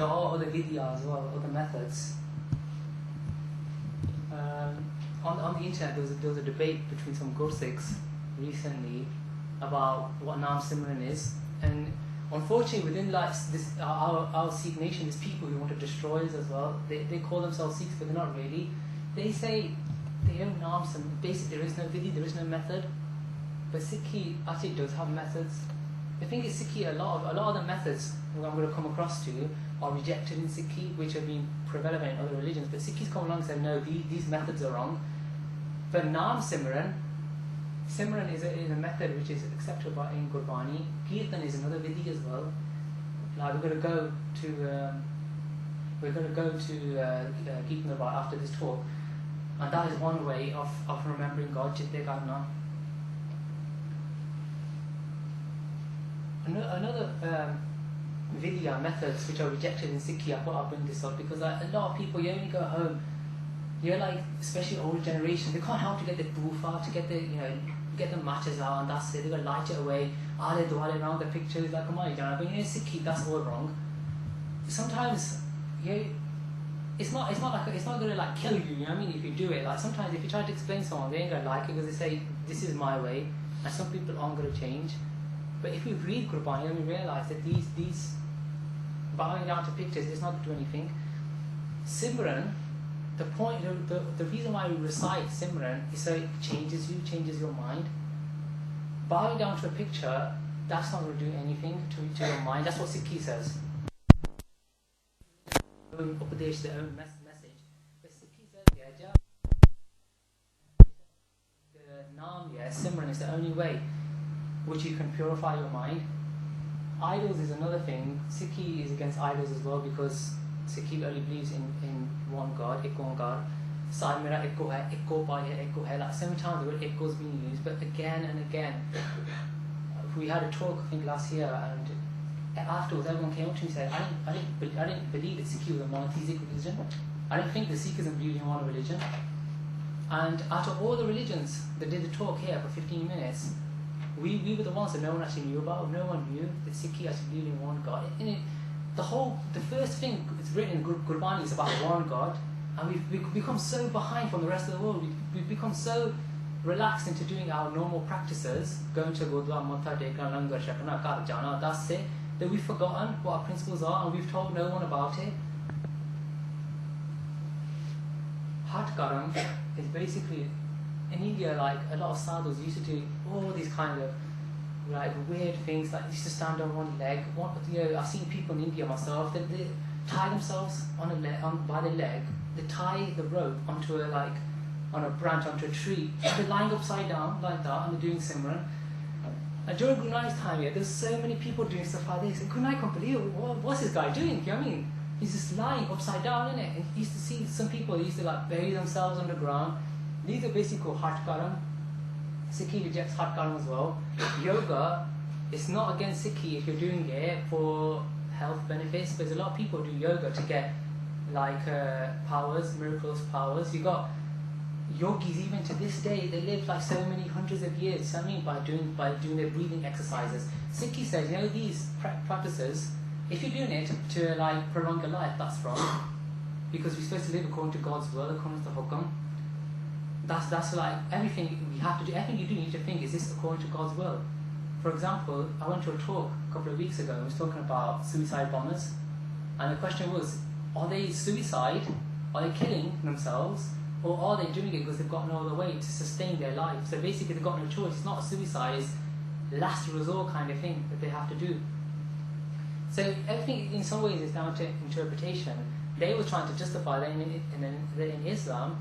there are other vidya as well, other methods. On the internet, there was a debate between some Gursikhs recently about what Naam Simran is, and unfortunately within like this our Sikh nation, there's people who want to destroy us as well. They call themselves Sikhs, but they're not really. They say they own Naam Simran. Basically, there is no vidya, there is no method. But Sikhi actually does have methods. The thing is, Sikhi, a lot of the methods I'm going to come across to are rejected in Sikhi, which have been prevalent in other religions. But Sikhis come along and say, no, these methods are wrong. But Naam Simran is a method which is accepted by in Gurbani. Kirtan is another vidhi as well. Like we're going to go to Kirtan after this talk, and that is one way of remembering God. Chitte Karna. Another vidya methods which are rejected in Sikhi, I thought I'd bring this up because like, a lot of people, you only go home, you're like, especially older generation, they can't help to get the bufa, to get the, get the matches out, and that's it. They're gonna light it away. Ale dwale around the pictures, like come on, but Sikhi, that's all wrong. Sometimes, it's not gonna like kill you. You know what I mean? If you do it, like sometimes if you try to explain to someone, they ain't gonna like it because they say this is my way, and some people aren't gonna change. But if we read Gurbani, then we realise that these bowing down to pictures does not do anything. Simran, the reason why we recite Simran is so it changes you, changes your mind. Bowing down to a picture, that's not going to do anything to your mind. That's what Sikhi says. Upadesh, their own message. But Sikhi says, the Naam, Simran is the only way which you can purify your mind. Idols is another thing. Sikhi is against idols as well because Sikhi only believes in one God, Ekko God. Sai mera Ekko hai, Ekko pai hai, Ekko hai. Like so many times the word Ekko is being used, but again and again. We had a talk I think last year, and afterwards everyone came up to me and said, I didn't believe that Sikhi was a monotheistic religion. I didn't think that Sikhism believed in one religion. And out of all the religions that did the talk here for 15 minutes, we were the ones that no one actually knew about. No one knew that Sikhi actually believed in one God. The first thing that's written in Gurbani is about one God, and we've become so behind from the rest of the world. We've become so relaxed into doing our normal practices, going to Gurdwara, Matha Tekna, Langar Shakna, Kar Jana, that's it, that we've forgotten what our principles are and we've told no one about it. Hat Karam is basically, in India, like a lot of sadhus used to do all these kind of like weird things, like used to stand on one leg. I've seen people in India myself that they tie themselves by their leg. They tie the rope onto on a branch, onto a tree. They're lying upside down like that, and they're doing Simran. And during Guru Nanak's time here, there's so many people doing stuff like this. And Guru Nanak can't believe what's this guy doing? You know what I mean? He's just lying upside down, innit? And he used to see some people used to like bury themselves underground. These are basically called Hatkaram. Sikhi rejects Hatkaram as well. Yoga, it's not against Sikhi if you're doing it for health benefits, but there's a lot of people who do yoga to get like powers, miraculous powers. You got yogis even to this day, they live like so many hundreds of years, I mean, by doing their breathing exercises. Sikhi says, these practices, if you're doing it to like prolong your life, that's wrong. Because we're supposed to live according to God's will, according to the Hukam. That's like everything we have to do. Everything you do, you need to think, is this according to God's will? For example, I went to a talk a couple of weeks ago and I was talking about suicide bombers, and the question was, are they suicide? Are they killing themselves? Or are they doing it because they've got no other way to sustain their life? So basically they've got no choice. It's not a suicide, it's last resort kind of thing that they have to do. So everything in some ways is down to interpretation. They were trying to justify that in Islam,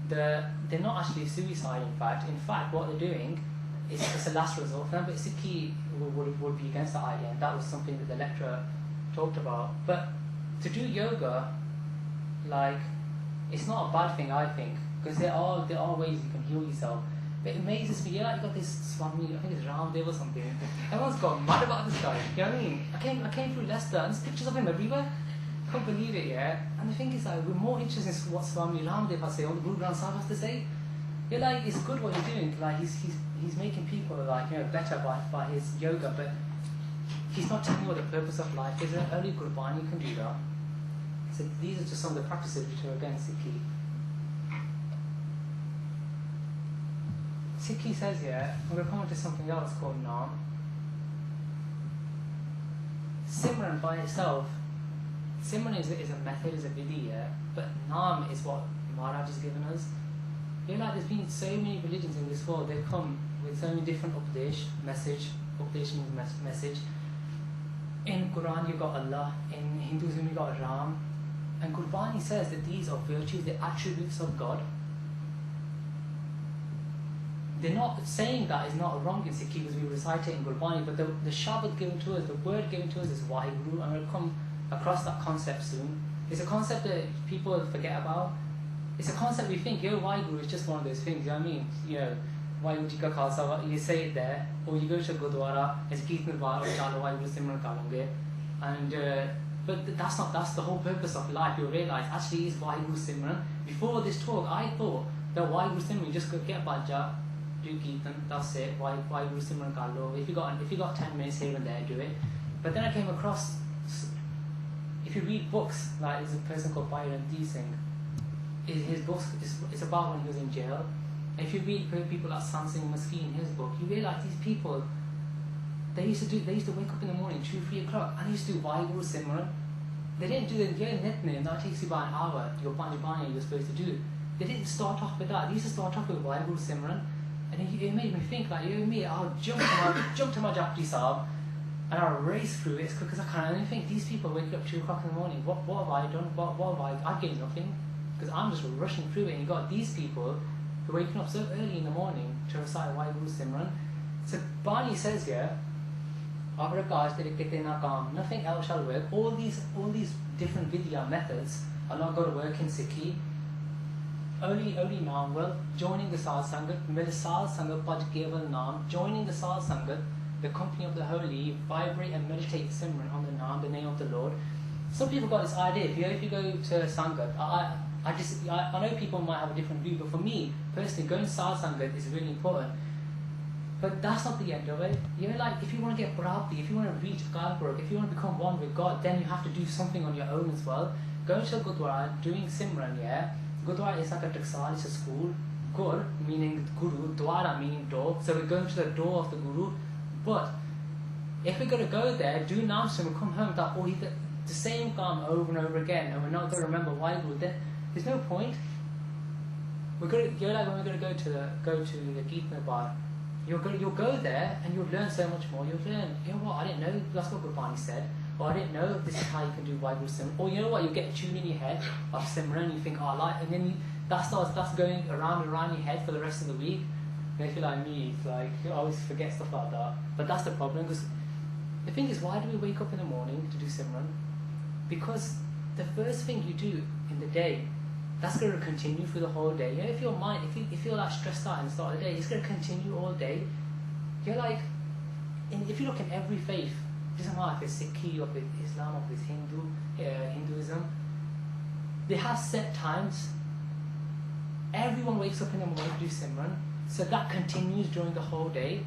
they're not actually suicide in fact. In fact, what they're doing is it's a last resort for them. But Sikhi would be against that idea, and that was something that the lecturer talked about. But to do yoga, like, it's not a bad thing, I think, because there are ways you can heal yourself. But it amazes me, you got this Swami, I think it's Ramdev or something. Everyone's got mad about this guy. You know what I mean? I came through Leicester and there's pictures of him everywhere. Can't believe it, yeah. And the thing is, like, we're more interested in what Swami Ramdev has to say, or the Guru Granth Sahib has to say. You're like, it's good what he's doing. Like he's making people like better by his yoga, but he's not telling you what the purpose of life is. Only Gurbani can do that. So these are just some of the practices which are against Sikhi. Sikhi says here, I'm going to come on to something else called Naam. Simran by itself, Simran is a method, is a vidhi, yeah, but Naam is what Maharaj has given us. You know, like there's been so many religions in this world, they come with so many different message. In Quran you got Allah, in Hinduism you got Ram, and Gurbani says that these are virtues, the attributes of God. They're not saying that is not wrong in Sikhi because we recite it in Gurbani, but the Shabad given to us, the word given to us is Waheguru, and we'll come across that concept soon. It's a concept that people forget about. It's a concept we think, Waheguru is just one of those things, you know what I mean? You know, Waheguru Ji Ka Khalsa, you say it there, or you go to Gurdwara, it's Kirtan Bar, or Chalo Waheguru Simran Kalange. And but that's the whole purpose of life. You'll realise actually is Waheguru Simran. Before this talk, I thought that Waheguru Simran, you just go get Bajja, do Kirtan, that's it, Waheguru Simran Kalo. If you got 10 minutes here and there, do it. But then I came across, if you read books, like there's a person called Byron D. Singh, his book is about when he was in jail. And if you read people like Sansing Maskeen, his book, you realise these people, they used to wake up in the morning 2-3 o'clock and they used to do Waheguru Simran. They didn't do the Nitne, that takes you about an hour, your Panjabani you're supposed to do. They didn't start off with that. They used to start off with Waheguru Simran. And it made me think, like, I'll jump to my Japji Sahib and I'll race through it as quick as I can. And I think these people wake up 2 o'clock in the morning, what have I done? What have I gained nothing? Because I'm just rushing through it, and you've got these people who are waking up so early in the morning to recite Waheguru Simran. So Bani says here, nothing else shall work. All these different vidya methods are not going to work in Sikhi. Only Naam will. Joining the Sal Sangat, Mil Sal Sangat Paj Keval Naam, joining the Sal Sangat, the company of the holy, vibrate and meditate Simran on the Naam, the name of the Lord. Some people got this idea, if you go to Sangat, I know people might have a different view, but for me, personally, going to Sal Sangat is really important. But that's not the end of it. You know, like, if you want to get Prapti, if you want to reach Kalpuruk, if you want to become one with God, then you have to do something on your own as well. Going to Gurdwara, doing Simran, yeah? Gurdwara is like a taksal, it's a school. Gur meaning Guru, Dwara meaning door. So we're going to the door of the Guru. But if we're going to go there, do Naam Simran, come home, that the same Kaam over and over again, and we're not going to remember why Guru, then there's no point. Like when we're going to go to the Kirtan Bar, you'll go there and you'll learn so much more. You'll learn, you know what, I didn't know that's what Gurbani said. Or I didn't know this is how you can do Waheguru Simran. Or you know what, you get a tune in your head of Simran, you think, and then that's going around and around your head for the rest of the week. And if you're like me, it's like, you always forget stuff like that. But that's the problem, because the thing is, why do we wake up in the morning to do Simran? Because the first thing you do in the day, that's going to continue through the whole day. You know, if your mind, if you're like stressed out in the start of the day, it's going to continue all day. You're like, if you look in every faith, it doesn't matter if it's Sikhi or if it's Islam or if it's Hinduism, they have set times. Everyone wakes up in the morning to do Simran, so that continues during the whole day.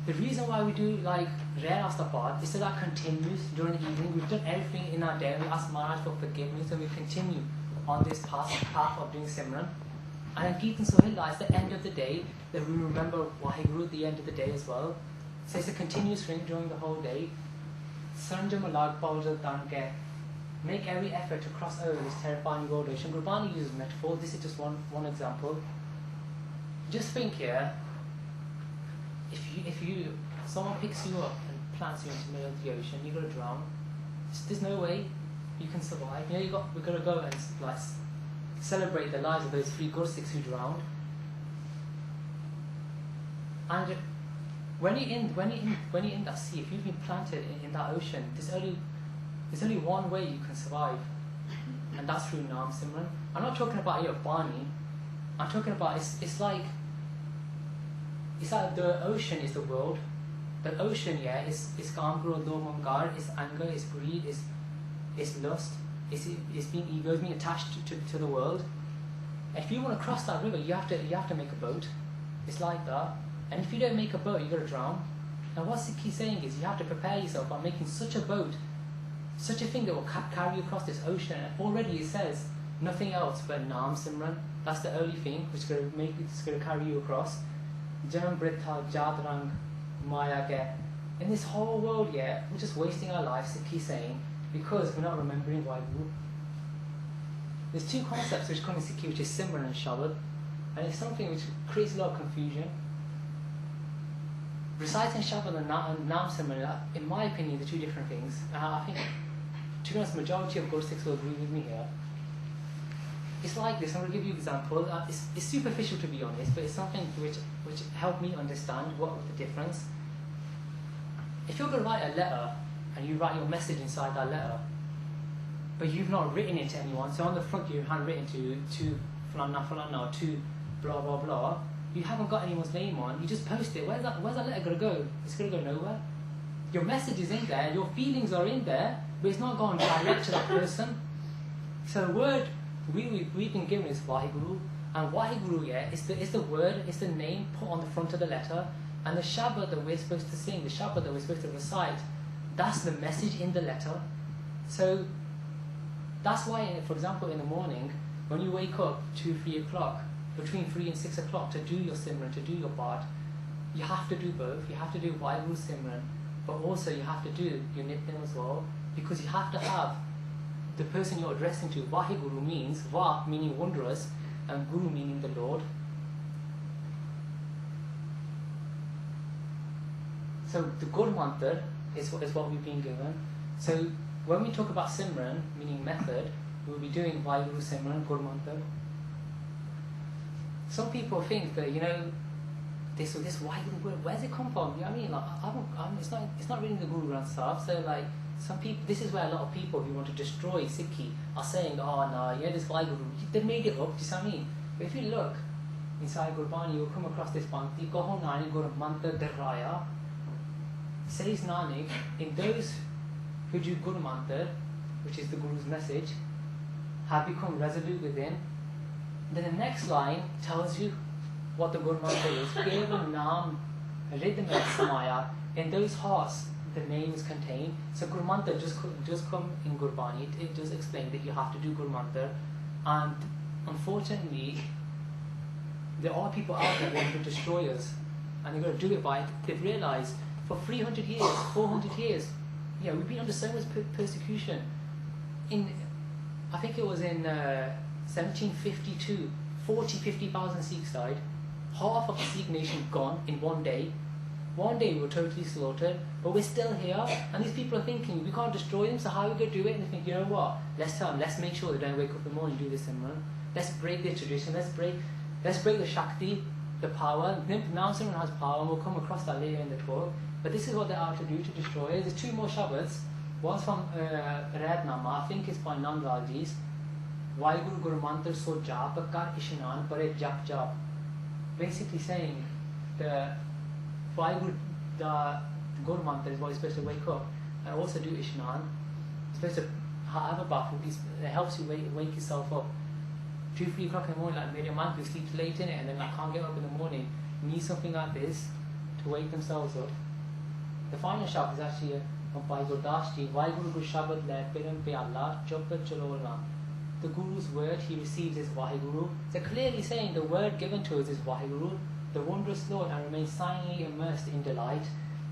The reason why we do like Rare Astapad is so that continues during the evening. We've done everything in our day, we ask Maharaj for forgiveness, and we continue on this path of doing Simran. And then Kirtan Sohila is the end of the day, that we remember Waheguru at the end of the day as well. So it's a continuous thing during the whole day. Make every effort to cross over this terrifying road ocean. Gurbani uses metaphor. This is just one example. Just think here, if someone picks you up and plants you into the middle of the ocean, you're gonna drown. There's no way you can survive. You know, we're gonna go and like celebrate the lives of those 3 Gursikhs who drowned. And when you're in that sea, if you've been planted in that ocean, there's only one way you can survive, and that's through Naam Simran. I'm not talking about your Bani. I'm talking about it's like the ocean is the world. The ocean, yeah, is Kaam, Krodh, Lobh, Ahankar, is anger, is greed, is lust, is being ego, is being attached to the world. If you want to cross that river, you have to make a boat. It's like that. And if you don't make a boat, you're gonna drown. Now what Sikhi is saying is you have to prepare yourself by making such a boat, such a thing that will carry you across this ocean. And already it says nothing else but Naam Simran. That's the only thing which is going to it's going to carry you across. Janam Britha Jadrang Maya Ge. In this whole world, yeah, we're just wasting our lives, Sikhi saying, because we're not remembering Waheguru. There's two concepts which come in Sikhi, which is Simran and Shabad, and it's something which creates a lot of confusion. Reciting Shabad and Naam Simran, in my opinion, they're two different things. I think, to be honest, the majority of Gursikhs will agree with me here. It's like this. I'm going to give you an example. It's superficial, to be honest, but it's something which helped me understand what was the difference. If you're going to write a letter and you write your message inside that letter, but you've not written it to anyone, so on the front you've handwritten to Fulana Fulana or to blah blah blah, you haven't got anyone's name on, you just post it. Where's that letter going to go? It's going to go nowhere. Your message is in there, your feelings are in there, but it's not going direct to that person. So the word we've been given is Waheguru, and Waheguru, yeah, is the word, it's the name put on the front of the letter, and the Shabad that we're supposed to sing, the Shabad that we're supposed to recite, that's the message in the letter. So that's why, for example, in the morning, when you wake up 2-3 o'clock, between 3 and 6 o'clock to do your Simran, to do your Path, you have to do both. You have to do Waheguru Simran, but also you have to do your Nityan as well, because you have to have the person you're addressing to. Waheguru means Va meaning wondrous, and Guru meaning the Lord. So the Gur Mantra is what we've been given. So when we talk about Simran, meaning method, we'll be doing Waheguru Simran, Gur Mantra. Some people think that, this Waheguru word, where's it come from? You know what I mean? Like, it's not really in the Guru Granth Sahib. So like, some people, this is where a lot of people who want to destroy Sikhi are saying, oh no, this Waheguru, they made it up, do you see what I mean? But if you look inside Gurbani, you'll come across this Panti, Kaho Nani Gur Mantra Darraya. Says Nanak, in those who do Guru Mantra, which is the Guru's message, have become resolute within. Then the next line tells you what the Guru Mantra is. Keval Naam Ridham Samaya. In those hearts, the name is contained. So Guru Mantra does come in Gurbani. It does explain that you have to do Guru Mantra. And unfortunately, there are people out there wanting to destroy us. And they're going to do it by, they've realized, for 300 years, 400 years, we've been under so much persecution. I think it was in 1752, 50,000 Sikhs died. Half of the Sikh nation gone in one day. One day we were totally slaughtered, but we're still here. And these people are thinking, we can't destroy them, so how are we going to do it? And they think, you know what? Let's make sure they don't wake up in the morning and do this Simran. Let's break their tradition. Let's break the Shakti, the power. Now Simran has power, and we'll come across that later in the talk. But this is what they're out to do, to destroy it. There's two more Shabads. One's from Raidnama, I think it's by Nandlalji's. Waheguru Guru Mantra So Jap Kar Ishnan Pare Jap Jap. Basically saying the Waheguru, the Guru Mantra is what you're supposed to wake up and also do Ishnan. You're supposed to have a bath, it helps you wake yourself up. 2-3 o'clock in the morning, like maybe a man who sleeps late in it and then can't get up in the morning, need something like this to wake themselves up. The final Shabad is actually by Gurdashji, Waheguru Gur Shabad Le Piram Pe Allah Chopat Chalolna. The Guru's word he receives is Waheguru. So clearly saying the word given to us is Waheguru, the wondrous Lord, and remain silently immersed in delight.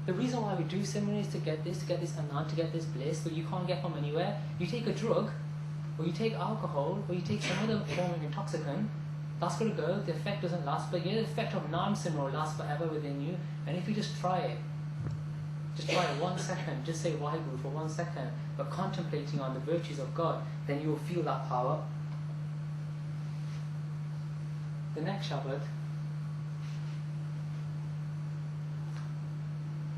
The reason why we do Simran is to get this Anand, to get this bliss that you can't get from anywhere. You take a drug, or you take alcohol, or you take some other form of intoxicant, that's going to go, the effect doesn't last, but the effect of Naam Simran lasts forever within you. And if you just try it 1 second, just say Waheguru for 1 second, but contemplating on the virtues of God, then you will feel that power. The next Shabad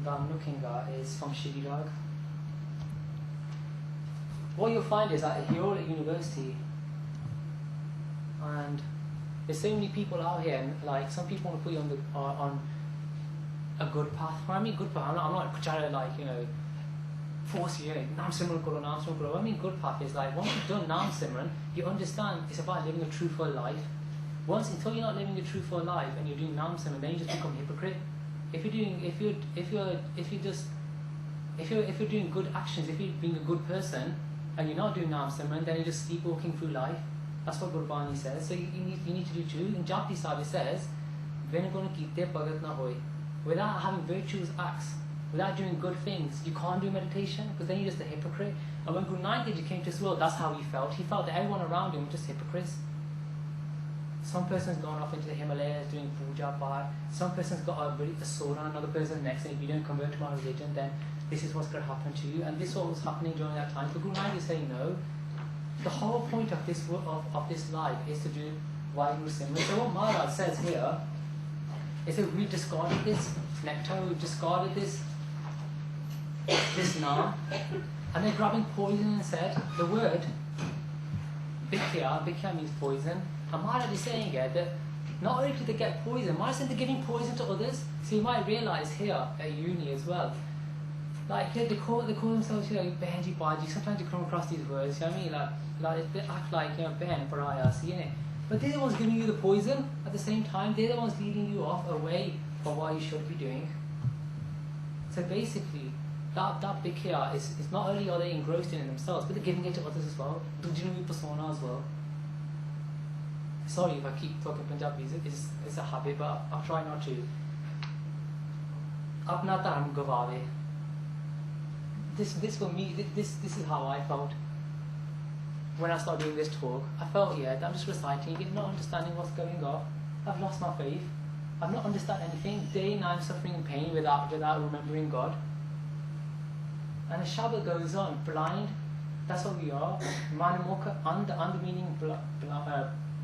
that I'm looking at is from Shri Rag. What you'll find is that you're all at university, and there's so many people out here, and like some people want to put you on a good path. When I mean good path, I'm not trying to force you, Naam Simran Karo, Naam Simran Karo. I mean good path is like, once you've done Naam Simran, you understand it's about living a truthful life. Until you're not living a truthful life and you're doing Naam Simran, then you just become a hypocrite. if you're doing good actions, if you're being a good person, and you're not doing Naam Simran, then you're just sleepwalking through life. That's what Gurbani says. So you need to do too. In Japji Sahib it says, without having virtuous acts, without doing good things, you can't do meditation, because then you're just a hypocrite. And when Guru Nanak Dev Ji came to this world, that's how he felt. He felt that everyone around him was just hypocrites. Some person's gone off into the Himalayas doing puja part. Some person's got a surah, another person next, and if you don't convert to my religion, then this is what's going to happen to you. And this is what was happening during that time. So Guru Nanak is saying, no, the whole point of this life is to do Vaheguru Simran. So what Maharaj says here is that we've discarded this nectar, we've discarded this Naam, and they're grabbing poison and said, the word Bhikya means poison. And Maharaj is saying here that not only did they get poison, Maharaj said they're giving poison to others. So you might realise here at uni as well, like they call themselves, Behenji Baji. Sometimes you come across these words, you know what I mean? Like they act like, Ben, Paraya, see, innit? But they're the ones giving you the poison at the same time. They're the ones leading you off away from what you should be doing. So basically, that Bhikya is not only are they engrossed in it themselves, but they're giving it to others as well. Dujinu persona as well. Sorry if I keep talking Punjabi, it's a habit, but I'll try not to. Apna dharm gavaave. This for me, this is how I felt when I started doing this talk. I felt, that I'm just reciting it, not understanding what's going on. I've lost my faith. I've not understood anything. Day and night I'm suffering in pain without remembering God. And the Shabbat goes on, blind. That's what we are. Manamoka, under meaning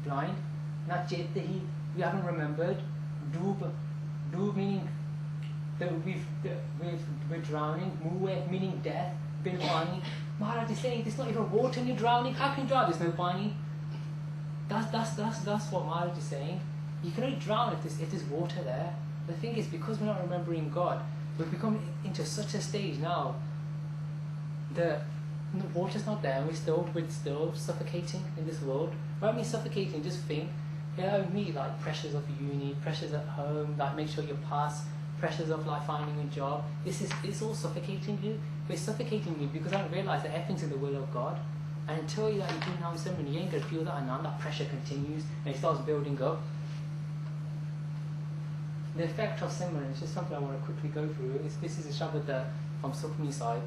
blind. Not Chetahi, we haven't remembered. Doob meaning that we're drowning. Muwe meaning death. Bin Pani. Maharaj is saying there's not even water and you're drowning. How can you drown? There's no Pani. That's what Maharaj is saying. You can only drown if there's water there. The thing is, because we're not remembering God, we've become into such a stage now that the water's not there and we're still suffocating in this world. When I mean suffocating, just think, me like pressures of uni, pressures at home, like make sure you pass, pressures of like finding a job. It's all suffocating you. But it's suffocating you because I don't realise that everything's in the will of God. And until you do Naam Simran, you ain't going to feel that Anand, that pressure continues and it starts building up. The effect of Simran is just something I want to quickly go through. This is a Shabbat from Sukhmani side.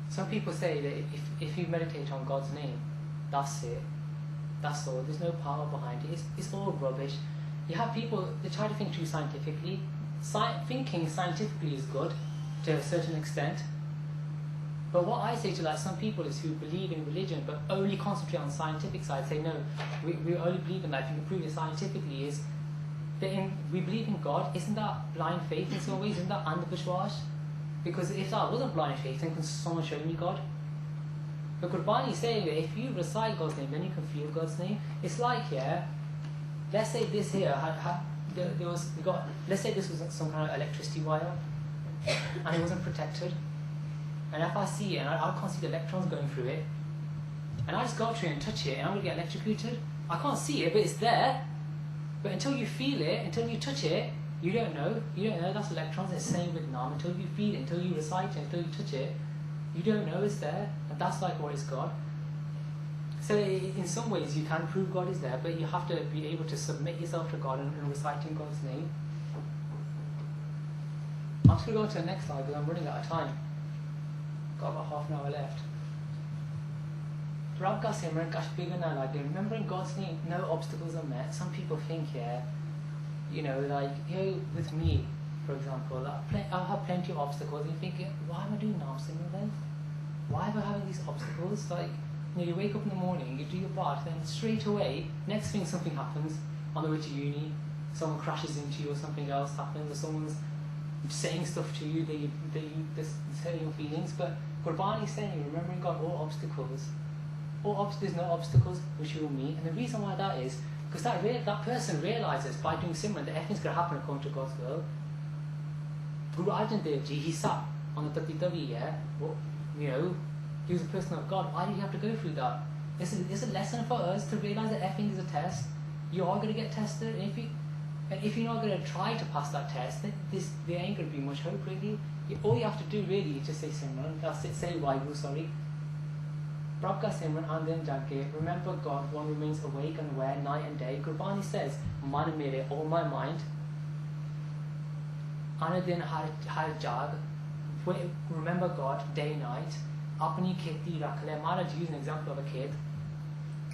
Some people say that if you meditate on God's name, that's it. That's all. There's no power behind it. It's all rubbish. You have people, they try to think too scientifically. Thinking scientifically is good to a certain extent. But what I say to like some people is who believe in religion but only concentrate on the scientific side, say no, we only believe in that if you can prove it scientifically, is that we believe in God. Isn't that blind faith in some ways? Isn't that andavishwas? Because if that wasn't blind faith, then can someone show me God? But Gurbani is saying that if you recite God's name, then you can feel God's name. It's like, let's say this here, let's say this was some kind of electricity wire, and it wasn't protected. And if I see it, and I can't see the electrons going through it, and I just go up to it and touch it, and I'm going to get electrocuted. I can't see it, but it's there. But until you feel it, until you touch it, you don't know. You don't know that's electrons. It's the same with Naam. Until you feel it, until you recite it, until you touch it, you don't know it's there. And that's like what is God. So in some ways you can prove God is there, but you have to be able to submit yourself to God and reciting God's name. I'm just going to go to the next slide because I'm running out of time. Got about half an hour left. Remembering God's name, no obstacles are met. Some people think, with me, for example, I'll have plenty of obstacles. And you think, why am I doing Naam Simran then? Why am I having these obstacles? Like, you wake up in the morning, you do your bath, then straight away, next thing something happens on the way to uni, someone crashes into you or something else happens, or someone's saying stuff to you, they're telling your feelings. But Gurbani is saying, remembering God, all obstacles, there's no obstacles which you will meet. And the reason why that is, because that person realises by doing Simran that everything's going to happen according to God's will. Guru Arjan Dev Ji, he sat on the Tatitavi, he was a person of God. Why did he have to go through that? It's a lesson for us to realise that everything is a test. You are going to get tested, and And if you're not going to try to pass that test, then there ain't going to be much hope really. All you have to do really is just say Simran, that's it, say Vaigu, sorry. Prabka Simran Andan Jagge, remember God, one remains awake and aware night and day. Gurbani says, Man mere, all my mind. Anadin har jag, remember God day night. Apni kheti rakh le. Maharaj used an example of a khet,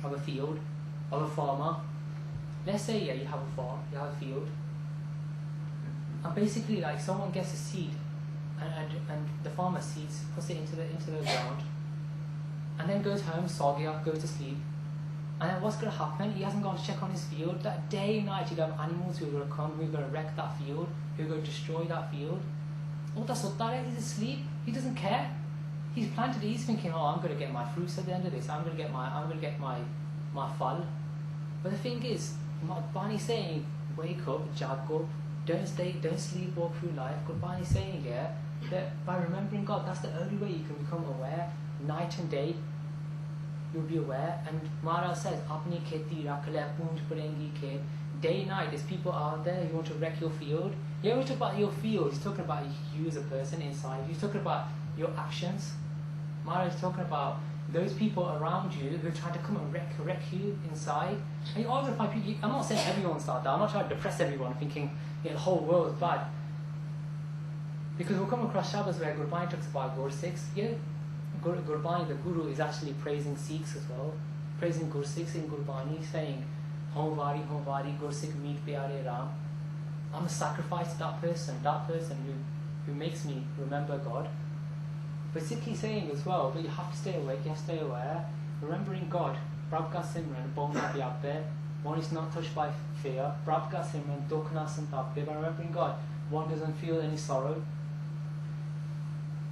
of a field, of a farmer. Let's say you have a farm, you have a field, and basically like someone gets a seed, and the farmer seeds, puts it into the ground, and then goes home, soggy, goes to sleep, and then what's going to happen? He hasn't gone to check on his field. That day and night, you'd have animals who are going to come, who are going to wreck that field, who are going to destroy that field. He's asleep. He doesn't care. He's planted it. He's thinking, oh, I'm going to get my fruits at the end of this. I'm going to get my fal. But the thing is, Gurbani saying, wake up, jago, don't sleepwalk through life. Gurbani saying here that by remembering God, that's the only way you can become aware. Night and day, you'll be aware. And Maharaj says, apni kheti rakh le, poonj parengi khet. Day and night, there's people out there who want to wreck your field. You ever talk about your field? He's talking about you as a person inside. He's talking about your actions. Maharaj is talking about those people around you who are trying to come and wreck you inside. And you always find people. I'm not saying everyone's like that. I'm not trying to depress everyone, thinking the whole world is bad. Because we'll come across Shabbos where Gurbani talks about Gursikhs. Yeah, Gurbani, the Guru, is actually praising Sikhs as well, praising Gursikhs in Gurbani, saying, Hom Vari Gursikh meet Pyare Ram. I'm a sacrifice to that person who makes me remember God. But Sikhi saying as well, but you have to stay awake, you have to stay aware, remembering God. Prabka Simran, Bonna Byabbe, one is not touched by fear. Prabka Simran, Dukhna Santabbe, by remembering God, one doesn't feel any sorrow.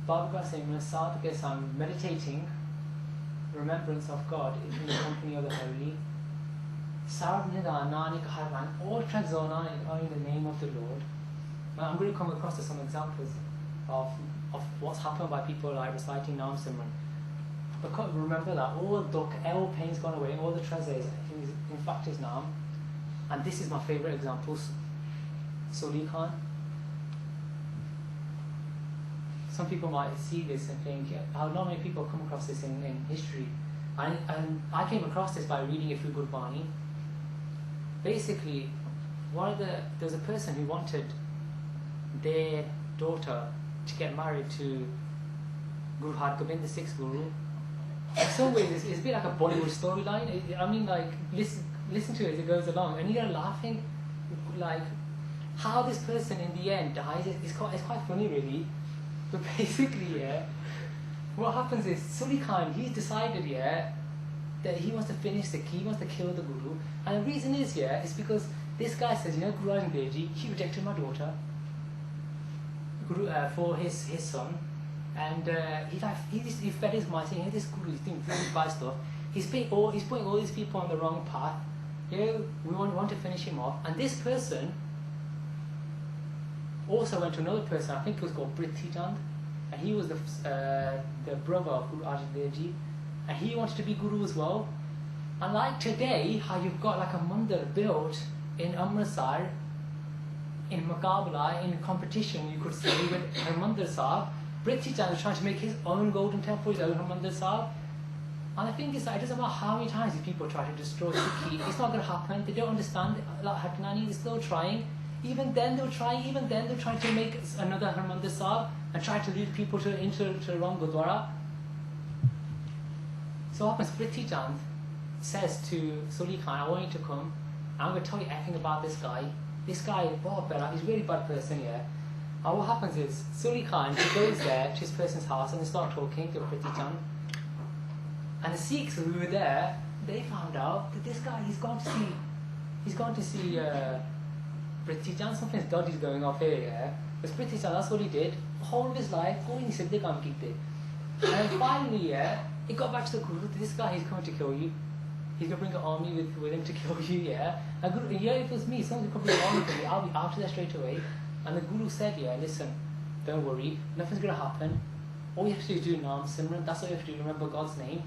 Prabka Simran, Sadhake Sam, meditating, remembrance of God is in the company of the holy. Sarvnida, Nanik, Harman, all Tranzona are in the name of the Lord. Now I'm going to come across to some examples of what's happened by people like reciting Naam Simran. But remember that all pain's gone away, all the treasures in fact is Naam. And this is my favourite example, Suli Khan. Some people might see this and think, how not many people come across this in history. And I came across this by reading it through Gurbani. Basically, there was a person who wanted their daughter to get married to Guru Har Gobind, the sixth Guru. In some ways, it's a bit like a Bollywood storyline. I mean, like, listen to it as it goes along, and you're laughing, like, how this person in the end dies. It's quite funny, really. But basically, what happens is Suli Khan, he's decided, that he wants to finish he wants to kill the Guru. And the reason is, is because this guy says, Guru Arjan Dev Ji, he rejected my daughter for his son. And he fed his mind saying, hey, this Guru is doing really bad stuff. He's putting all these people on the wrong path. We want to finish him off. And this person also went to another person, I think it was called Prithvi Chand, and he was the brother of Guru Arjan Dev Ji, and he wanted to be Guru as well. And like today, how you've got like a mandir built in Amritsar, in Muqabala, in competition, you could say, with Harmandir Sahib. Prithvi Chand is trying to make his own golden temple, his own Harmandir Sahib. And the thing is that it doesn't matter how many times these people try to destroy Sikhi, it's not going to happen. They don't understand Hatnani, they're still trying. Even then they're trying to make another Harmandir Sahib and try to lead people into the wrong Gurdwara. So what happens, Prithvi Chand says to Suli Khan, I want you to come, I'm going to tell you everything about this guy. This guy, he's a really bad person, And what happens is, Suli Khan, he goes there to his person's house and they start talking to Prithvi Chand. And the Sikhs who were there, they found out that this guy, he's gone to see Prithvi Chand, something's dodgy's going off here, Because Prithvi Chand, that's what he did. The whole of his life, going siddhe kaam kite. And then finally, it got back to the Guru, this guy, he's coming to kill you. He's going to bring an army with him to kill you, And Guru, if it was me, someone could bring an army for me, I'll be after that straight away. And the Guru said, listen, don't worry, nothing's going to happen. All you have to do is do Naam Simran, that's all you have to do, remember God's name.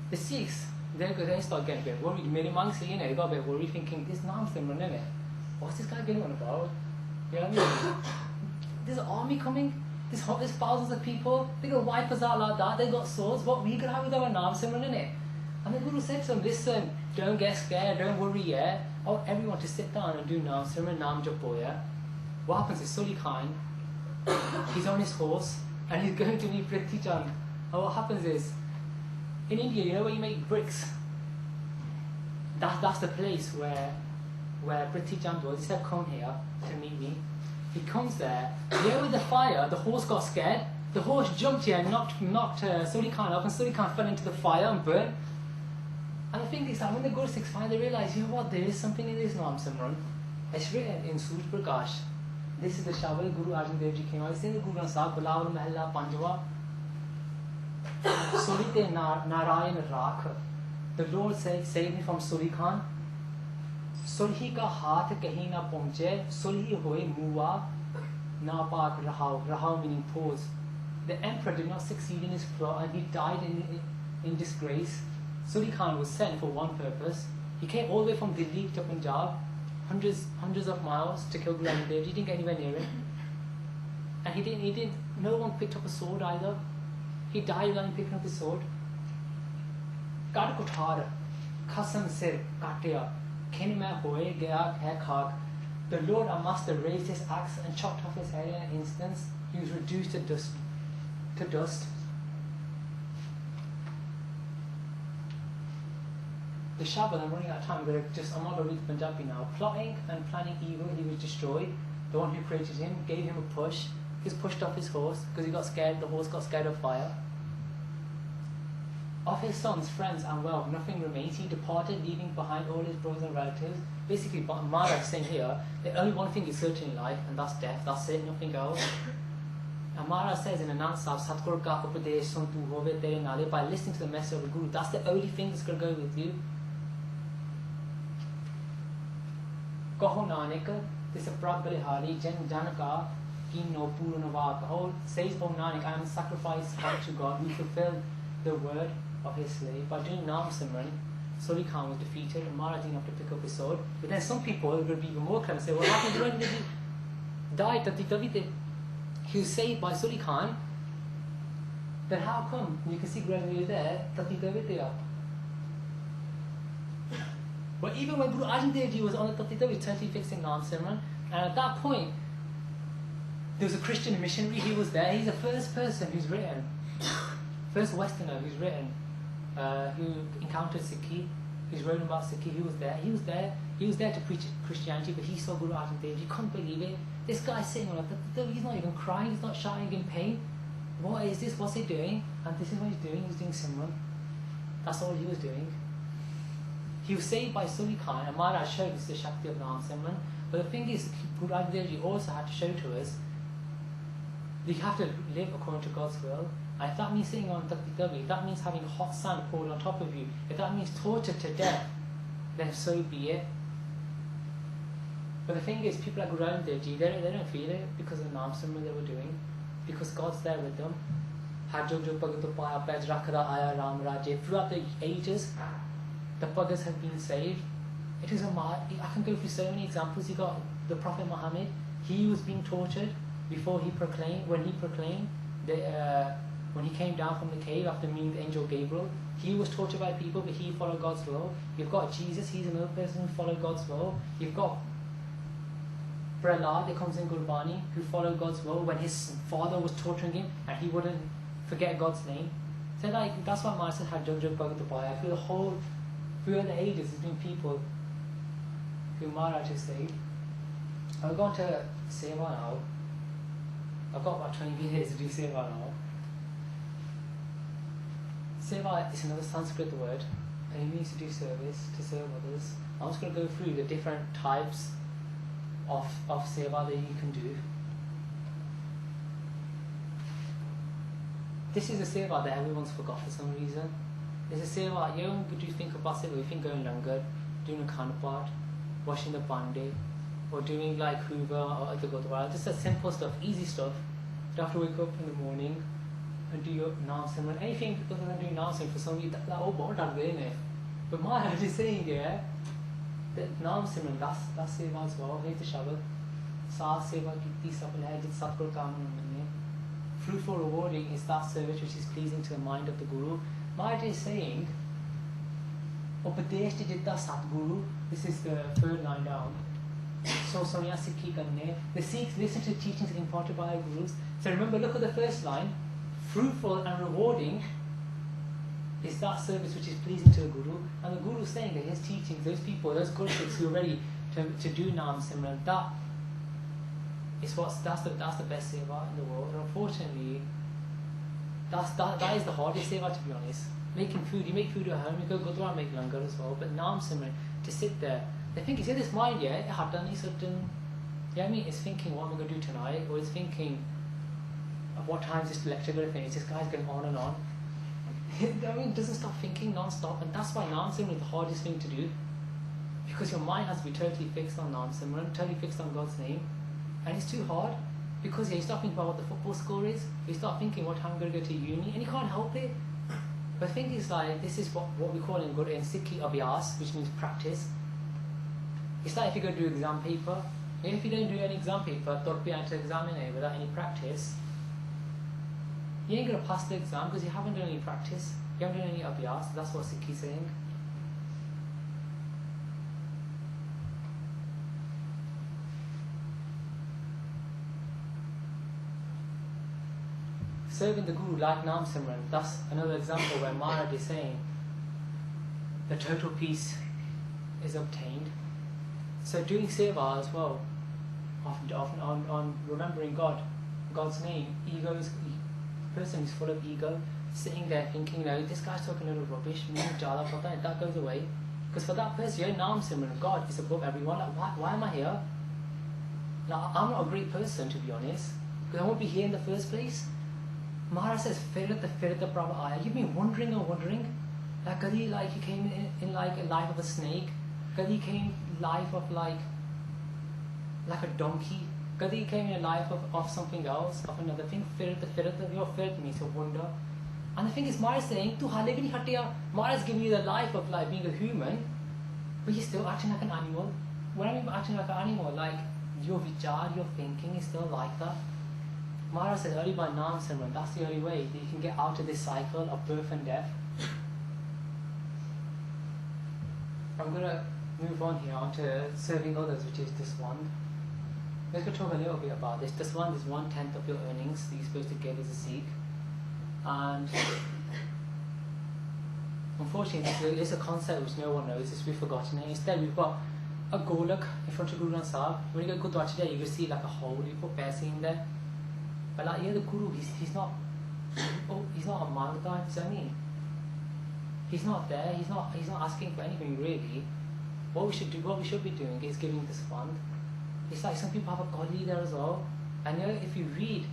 The Sikhs, they start getting a bit worried. Mere monks, they got a bit worried, thinking, this Naam Simran, isn't it? what's this guy going on about? You know what I mean? There's an army coming. There's thousands of people. They got wipe us out like that. They got swords. What we gonna have with our Naam Simran in it? And the Guru said to them, listen, don't get scared, don't worry, yeah. I want everyone to sit down and do Naam Simran, Naam Japo, yeah. What happens is Sully Khan, he's on his horse and he's going to meet Prithvi Chand. And what happens is, in India, you know where you make bricks? That's the place where Prithvi Chand was. He said, come here to meet me. He comes there, with the fire, the horse got scared. The horse jumped here and knocked Sully Khan up, and Sully Khan fell into the fire and burned. And the thing is that when the Guru Sikhs finally realised, you know what, there is something in this Naam Simran. It's written in Suraj Prakash. This is the Shabad Guru Arjan Dev Ji came out. It's in the Guru Granth Sahib, Bilawal Mahalla Panjwa. Sully te Narayan Rakh. The Lord said, save me from Sully Khan. Sulhi ka haath kahin na pahunche, sulhi hoye muwa, napak rahao meaning pause. The emperor did not succeed in his plot and he died in disgrace. Sully Khan was sent for one purpose. He came all the way from Delhi to Punjab, hundreds of miles to kill Guru Arjan Dev Ji. He didn't get anywhere near it. And he didn't, no one picked up a sword either. He died without picking up his sword. Gad Kuthar, Khasam Sir, Katya. The Lord our Master raised his axe and chopped off his head in an instant. He was reduced to dust. The Shabad, I'm running out of time, I'm not going to read the Punjabi now. Plotting and planning evil, he was destroyed. The one who created him gave him a push. He was pushed off his horse because he got scared. The horse got scared of fire. Of his sons, friends and wealth, nothing remains. He departed, leaving behind all his brothers and relatives. Basically, Maharaj is saying here, the only one thing is certain in life, and that's death. That's it, nothing else. And Maharaj says in Anand Sahib, Satguru ka upadesh sun tu hove tere nale, by listening to the message of the Guru, that's the only thing that's going to go with you. Kaho Nanak, this is Prabh Balihari, Jan Janaka, Kino Purnavak. Oh, says, O Nanak, I am sacrificed unto God who fulfilled the word of his slave. By doing Naam Simran, Sully Khan was defeated and Maharaj didn't have to pick up his sword. But then some people will be even more clever and say, what happened when he died? He was saved by Sully Khan. Then how come you can see gradually there, but even when Guru Arjan Dev Ji was on the Tatitavi, he was totally fixing Naam Simran. And at that point, there was a Christian missionary, he was there. He's the first person who's written, first Westerner who's written, who encountered Sikhi, who's written about Sikhi. He was there to preach Christianity, but he saw Guru Arjan Dev Ji. You couldn't believe it. This guy's sitting on a, he's not even crying, he's not shouting in pain. What is this? What's he doing? And this is what he's doing Simran. That's all he was doing. He was saved by Sully Khan, and Maharaj showed us the Shakti of Naam Simran. But the thing is, Guru Arjan Dev Ji also had to show to us that you have to live according to God's will. And if that means sitting on Takti, if that means having hot sand poured on top of you, if that means torture to death, then so be it. But the thing is, people like Guru Arjan Dev Ji, they don't feel it because of the Naam Simran they were doing, because God's there with them. Throughout the ages, the Bhagas have been saved. It is I can go through so many examples. You got the Prophet Muhammad. He was being tortured before he proclaimed. When he came down from the cave after meeting the angel Gabriel, he was tortured by people, but he followed God's will. You've got Jesus. He's another person who followed God's will. You've got Prahlad, that comes in Gurbani, who followed God's will when his father was torturing him and he wouldn't forget God's name. So that's why Maharaj had Jog Bhagat Upaya. I feel throughout the ages there's been people who Maharaj has saved. I'm going to Seva now. I've got about 20 minutes to do Seva now. Seva is another Sanskrit word and it means to do service, to serve others. I'm just going to go through the different types of Seva that you can do. This is a Seva that everyone's forgot for some reason. There's a Seva, would you think about it? You think going langar, doing a Khanpat, washing the bande, or doing like Hoover or other Gurdwara, just a simple stuff, easy stuff. You have to wake up in the morning and do your Naam Simran. Anything other than doing Naam Simran for some reason, that all bought out there. But Maharaj is saying here, The naam simran, that's seva as well. Hey Shabbat, saat seva kiti safal hai, jit satgur kaam manne. Fruitful rewarding is that service which is pleasing to the mind of the Guru. Maharaj is saying, Upadesh jitta Satguru, this is the third line down. So Sonia Sikhi Karne, the Sikhs listen to teachings imparted by our Gurus. So remember, look at the first line. Fruitful and rewarding is that service which is pleasing to the Guru. And the Guru is saying that his teachings, those people, those Guru Sikhs who are ready to do Naam Simran, that's the best seva in the world. And unfortunately, that is the hardest seva, to be honest. Making food, you make food at home, you go Gurdwara and make langar as well, but Naam Simran, to sit there, the thing is, this mind, yeah, it's thinking what I'm going to do tonight, or it's thinking of what time is this lecture going to finish, this guy's going on and on. It doesn't stop thinking non-stop, and that's why Naam Simran is the hardest thing to do, because your mind has to be totally fixed on Naam Simran, totally fixed on God's name, and it's too hard, because you start thinking about what the football score is, you start thinking what time I'm going to go to uni, and you can't help it. But the thing is, like, this is what we call in Sikhi abhyas, which means practice. It's like if you go do exam paper, and if you don't do any exam paper, without any practice, you ain't going to pass the exam because you haven't done any practice, you haven't done any abhyas. That's what Sikhi is saying. Serving the Guru like Naam Simran, that's another example where Maharaj is saying the total peace is obtained. So doing seva as well, often on remembering God's name, person is full of ego, sitting there thinking, this guy's talking a little rubbish, that goes away. Because for that person, Naam Simran, God is above everyone. Like, why am I here? Now, I'm not a great person, to be honest, because I won't be here in the first place. Maharaj says, Firat Prabha Aya. You've been wondering. Like, Kadi, like, you came in like a life of a snake. Kadi came life of like a donkey. Kadi came in a life of something else, of another thing. Firat, your firat means a wonder. And the thing is, Maharaj is saying, Tu hale bhi nahi hatiya. Maharaj is giving you the life of like being a human, but you're still acting like an animal. When I mean acting like an animal, like your vichar, your thinking is still like that. Maharaj says, only by Naam Simran, that's the only way that you can get out of this cycle of birth and death. I'm going to move on here onto serving others, which is Daswand. Let's go talk a little bit about this. Daswand is 1/10 of your earnings that you're supposed to give as a Sikh. And unfortunately, it's a concept which no one knows, we've forgotten it. Instead, we've got a golak in front of Guru Granth Sahib. When you go to Gurdwara today, you can see like a hole, you put paise in there. But like, the Guru, he's not a Mangda, do you know what I mean? He's not there, he's not asking for anything really. What we should be doing is giving this fund. It's like some people have a godly there as well. And if you read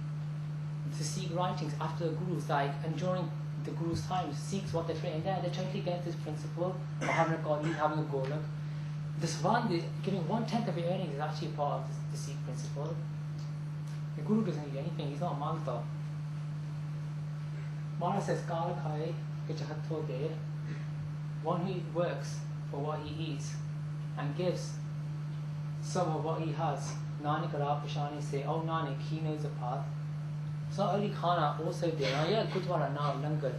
the Sikh writings after the Gurus, like, and during the Guru's times, Sikhs, what they've written there, they totally get this principle of having a godly, having a golak. This one, giving 1/10 of your earnings is actually part of the Sikh principle. The Guru doesn't need anything, he's not a Mangta. Maharaj says, Kal Khai Kichahatho De, one who works for what he eats and gives some of what he has. Nanak Ra Pashani say, oh Nanak, he knows the path. It's not only Khana, also there. Gurdwara now, Langar.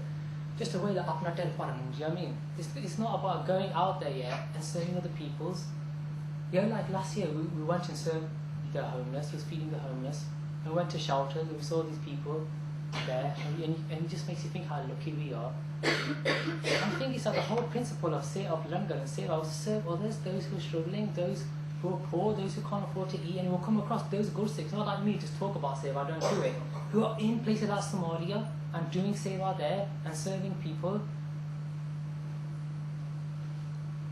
Just a way that apna tel paran, do you know what I mean? It's not about going out there yet and serving other people's. Like last year, we went and served the homeless, we was feeding the homeless. We went to shelters, we saw these people there, and it just makes you think how lucky we are. I think it's like the whole principle of Langar and Seva was to serve others, those who are struggling, those who are poor, those who can't afford to eat, and we'll come across those Gursikhs, not like me, just talk about Seva, don't do it, who are in places like Somalia and doing Seva there and serving people.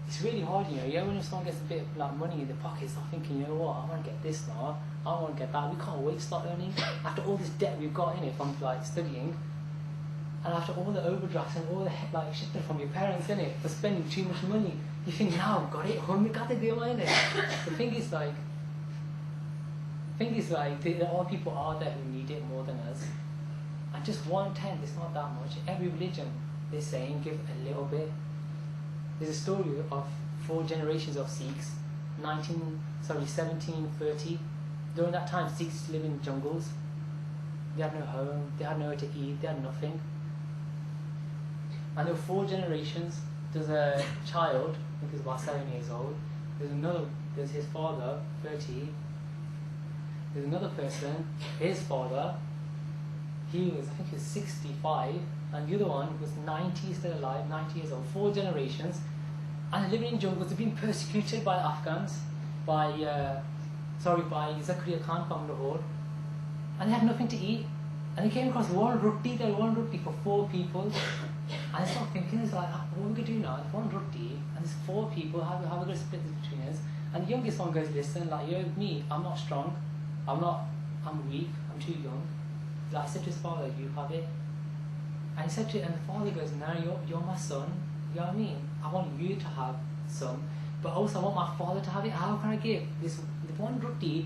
It's really hard, when someone gets a bit of like money in the pocket, start thinking, you know what, I want to get this now, I want to get that. We can't wait to start earning after all this debt we've got in it from like studying, and after all the overdrafts and all the like shit from your parents in it for spending too much money. You think now I've got it, The thing is like there are people out there who need it more than us, and just 1/10 is not that much. Every religion they're saying give a little bit. There's a story of 4 generations of Sikhs, 1730. During that time, Sikhs used to live in jungles. They had no home, they had nowhere to eat, they had nothing. And there were 4 generations. There's a child, I think he was about 7 years old. There's his father, 30. There's another person, his father, I think he was 65, and the other one was 90, still alive, 90 years old. 4 generations, and they're living in jungles. They've been persecuted by Afghans, by Zakaria Khan from Lahore, and they had nothing to eat. And they came across one roti for 4 people. And I started thinking, it's like, what are we going to do now? It's 1 roti, and there's 4 people, how are we going to split this between us? And the youngest one goes, listen, like, me, I'm not strong, I'm weak, I'm too young. Like I said to his father, you have it. And he said to, and the father goes, no, you're my son, you know what I mean? I want you to have some, but also I want my father to have it. How can I give this 1 roti?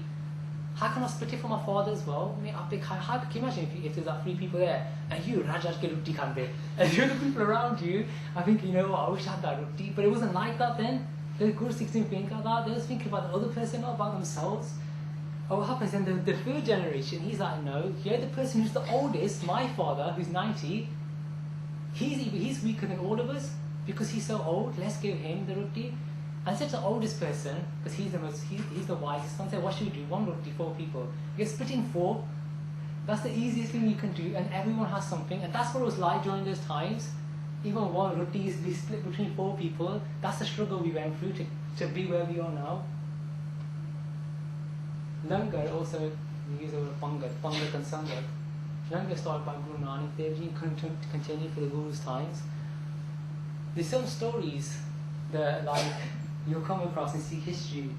How can I split it for my father as well? I mean, how can you imagine if there's like 3 people there and you Rajaj ke roti khande, and the other people around you I think, you know what, I wish I had that roti. But it wasn't like that then. The Guru Sikhs didn't think like that. They was thinking about the other person, not about themselves. And what happens then, the 3rd generation, he's like, no, you're the person who's the oldest, my father, who's 90, he's weaker than all of us because he's so old, let's give him the roti. And said to the oldest person, because he's the wisest one, said, what should we do? 1 roti, 4 people. You're splitting 4. That's the easiest thing you can do, and everyone has something. And that's what it was like during those times. Even 1 roti is to be split between 4 people. That's the struggle we went through to be where we are now. Langar also, we use the word Pangat and Sangat. Langar started by Guru Nanak Dev Ji, continued for the Guru's times. There's some stories that like you'll come across in Sikh history,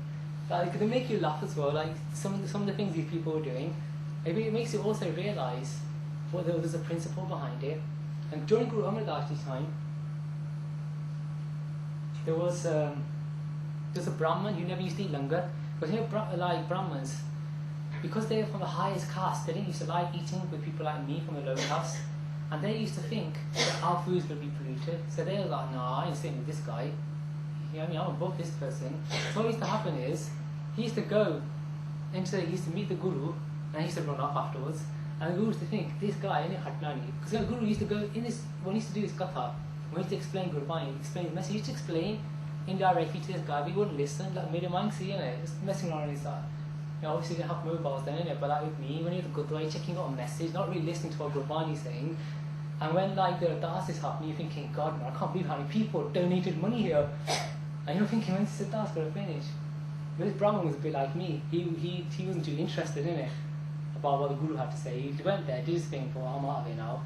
like they make you laugh as well. Like some of the things these people are doing, it makes you also realise what there's a principle behind it. And during Guru Amar Das Ji's time, there was a Brahman who never used to eat langar. But you know, like Brahmins, because they're from the highest caste, they didn't used to like eating with people like me from the lower caste, and they used to think that our foods would be polluted. So they were like, nah, I ain't sitting with this guy. You know what I mean? I'm above this person. So what used to happen is, he used to meet the Guru, and he used to run off afterwards. And the Guru used to think, this guy, ain't Hatnani. Because the Guru used to go, when he used to do his katha, when he used to explain Gurbani, explain the message, he used to explain indirectly to this guy, but he wouldn't listen. Like, made a mind see, just messing around in his side. You know, obviously they didn't have mobiles then, innit? But like with me, when you're the Gurdwara, checking out a message, not really listening to what Gurbani is saying. And when like the Das is happening, you're thinking, God, man, I can't believe how many people donated money here. And you're thinking, when's this Das going to finish? But this Brahman was a bit like me. He wasn't too interested in it, about what the Guru had to say. He went there, did his thing, but I'm out of it now.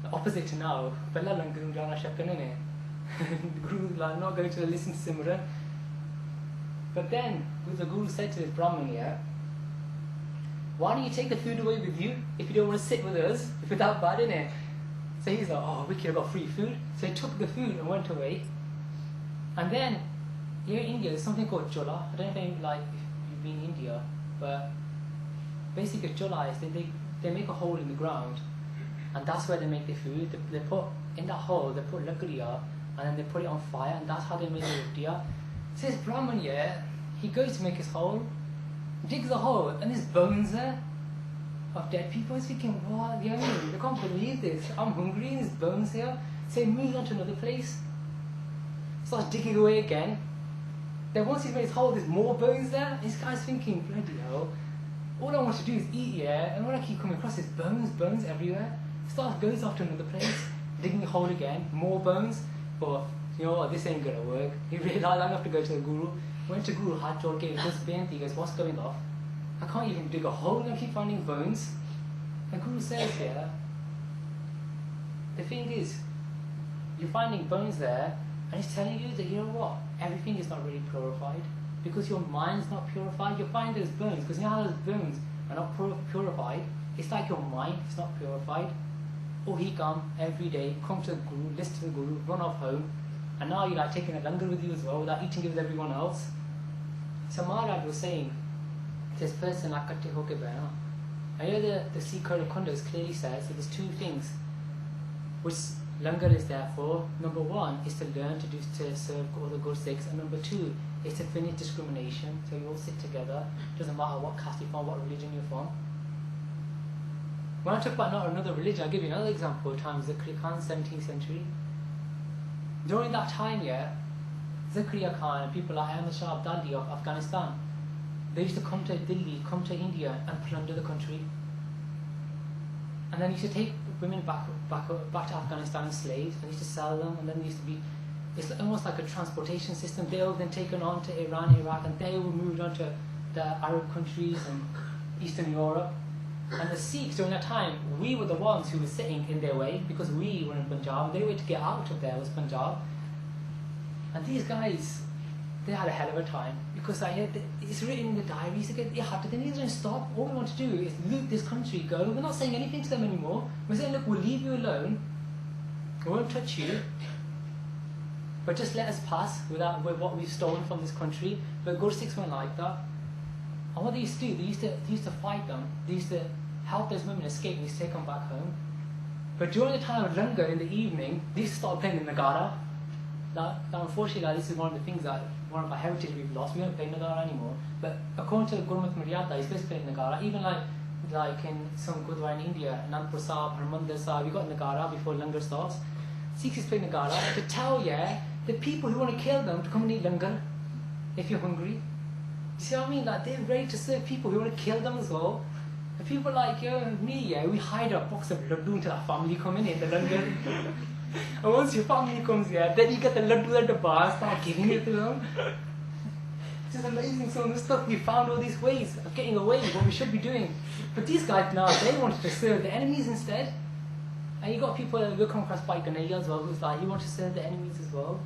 The opposite to now, Bella Langarum Jana Shakan in it. The Guru like not going to listen to Simran. But then the Guru said to this Brahman here, why don't you take the food away with you if you don't want to sit with us, if it's that bad, innit? So he's like, oh, wicked, I got free food. So he took the food and went away. And then here in India there's something called chola. I don't know if you've been in India, but basically chola is they make a hole in the ground, and that's where they make their food. They put in that hole, they put lakriya, and then they put it on fire, and that's how they make the rotiya. So this Brahman, yeah, he goes to make his hole, digs a hole, and there's bones there of dead people. He's thinking, what? You know what I mean? I can't believe this. I'm hungry and there's bones here. So he moves on to another place, starts digging away again. Then once he's made his hole, there's more bones there. And this guy's thinking, bloody hell, all I want to do is eat, yeah, and what I keep coming across is bones everywhere. Goes off to another place, digging a hole again, more bones. But you know what, this ain't gonna work. He realised I'm gonna have to go to the Guru. Went to Guru, had to get this pain. He goes, what's going off? I can't even dig a hole and I keep finding bones. And Guru says here, the thing is, you're finding bones there, and he's telling you that, you know what, everything is not really purified. Because your mind's not purified, you'll find those bones. Because you know how those bones are not purified? It's like your mind is not purified. Oh, he come every day, come to the Guru, listen to the Guru, run off home, and now you're like taking a langar with you as well, without eating with everyone else. So Maharaj was saying, this person like katte hoke behna. I know the Sikh Code of Conduct clearly says that there's 2 things which Langar is there for, number one, is to learn to serve all the Gursikhs, and number two, is to finish discrimination. So you all sit together, doesn't matter what caste you're from, what religion you're from. When I talk about not another religion, I'll give you another example. Times Zakaria Khan, 17th century. During that time, Zakaria Khan and people like Ahmad Shah Abdali of Afghanistan, they used to come to Delhi, come to India and plunder the country. And then used to take women back to Afghanistan as slaves, and used to sell them, and then used to be, it's almost like a transportation system. They were then taken on to Iran, Iraq, and they were moved on to the Arab countries and Eastern Europe. And the Sikhs during that time, we were the ones who were sitting in their way, because we were in Punjab, they were to get out of there was Punjab. And these guys, they had a hell of a time, because it's written in the diaries, they have to, they need to stop. All we want to do is loot this country, go. We're not saying anything to them anymore. We're saying, look, we'll leave you alone, we won't touch you, but just let us pass with what we've stolen from this country. But Gursikhs weren't like that. And what they used to do, they used to fight them, they used to help those women escape, they used to take them back home. But during the time of Langar in the evening, they used to start playing the Nagara. Now, unfortunately, this is one of the things that, one of our heritage we've lost. We don't play Nagara anymore. But according to Gurmat Maryada, he's supposed to play Nagara. Even like in some Gurdwara in India, Anandpur Sahib, Harmandir Sahib, we got Nagara before Langar starts. Sikhs play Nagara to tell the people who want to kill them to come and eat Langar if you're hungry. You see what I mean? Like, they're ready to serve people who want to kill them as well. And people like me, we hide a box of laddu until our family come in the Langar. And once your family comes here, then you get the laddu at the bar, start giving it to them. It's just amazing, some of the stuff. We found all these ways of getting away with what we should be doing. But these guys now, they wanted to serve the enemies instead. And you got people that will come across by Ganaya as well, who's like, you want to serve the enemies as well.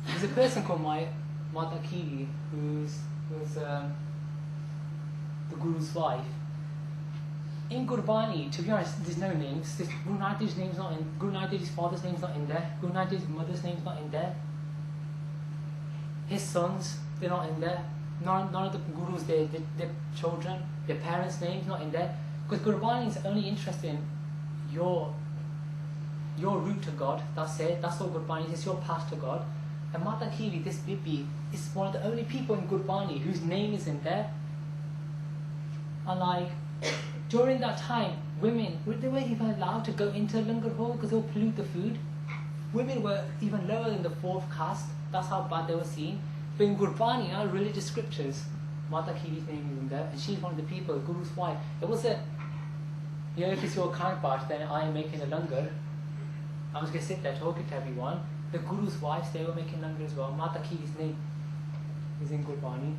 There's a person called Mata Kiwi, who's the Guru's wife. In Gurbani, to be honest, there's no names. Guru Nanak Dev's name's not in. Guru Nanak Dev's father's name's not in there. Guru Nanak Dev's mother's name's not in there. His sons, they're not in there. None of the gurus, their children, their parents' names not in there. Because Gurbani is only interested in your route to God. That's it. That's all Gurbani is. It's your path to God. And Mata Kiwi, this Bibi, is one of the only people in Gurbani whose name is in there. And like, during that time, women, they weren't even allowed to go into Langar hall because they would pollute the food. Women were even lower than the fourth caste. That's how bad they were seen. But in Gurbani, religious scriptures, Mata Kiwi's name is in there, and she's one of the people, Guru's wife. It was if it's your Khan part, then I am making a Langar. I was going to sit there talking to everyone. The Guru's wives, they were making Langar as well. Mata Kiwi's name is in Gurbani.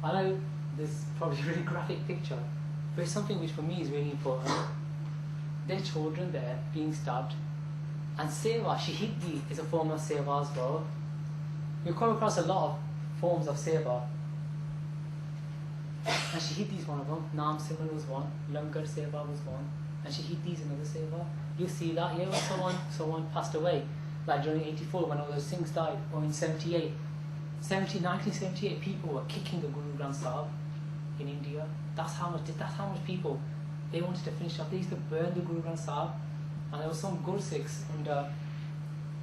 I know this is probably a really graphic picture, but it's something which for me is really important. There are children there being stabbed. And seva, shahidi, is a form of seva as well. You'll come across a lot of forms of seva. And shahidi is one of them. Naam Simran was one. Langar seva was one. And shahidi is another seva. You see that here when someone passed away, like during 84 when all those Singhs died, or in 1978, people were kicking the Guru Granth Sahib in India. That's how much people, they wanted to finish up. They used to burn the Guru Granth Sahib. And there were some Gursikhs under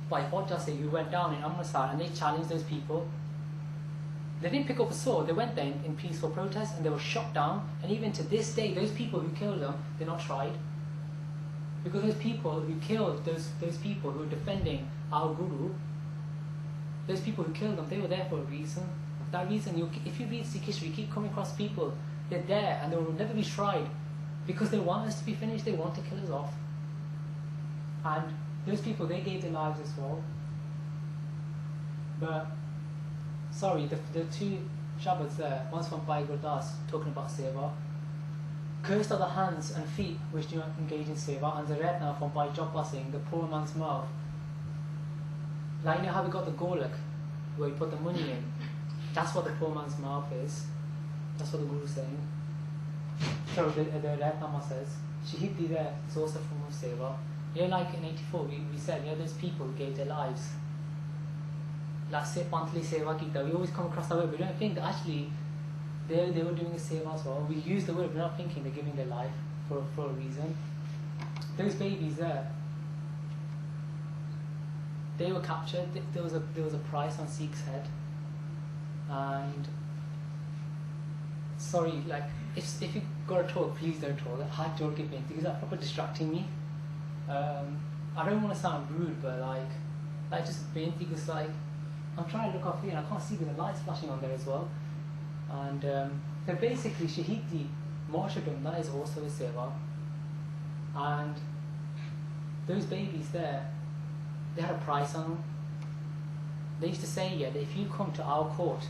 by Hoja Singh who went down in Amritsar and they challenged those people. They didn't pick up a sword, they went there in peaceful protest and they were shot down. And even to this day, those people who killed them, they're not tried. Because those people who killed those people who were defending our Guru, those people who killed them, they were there for a reason. That reason, if you read Sikh history, you keep coming across people, they're there and they will never be tried because they want us to be finished, they want to kill us off. And those people, they gave their lives as well. But, sorry, the two Shabads there, one's from Bhai Gurdas, talking about Seva. Cursed are the hands and feet which do not engage in Seva, and the Retna from Bhai Joppa Singh, the poor man's mouth. Like, you know how we got the Golak, where you put the money in? That's what the poor man's mouth is. That's what the Guru's saying. So the Retnama says, Shahidi there is also a form of Seva. You know, like in 84, we said, there's people who gave their lives. Like, say, Pantli Seva Kita, we always come across that word, we don't think that actually they were doing a Seva as well. We use the word, we're not thinking they're giving their life. for a reason. Those babies there, they were captured. There was a price on Sikh's head, and sorry, like if you gotta talk, please don't talk. I don't give in because that's proper distracting me. I don't want to sound rude, but like just being because like I'm trying to look off here and I can't see because the light's flashing on there as well. And so basically, Shahidi Martyrdom, that is also a seva. And those babies there, they had a price on them. They used to say, yeah, that if you come to our court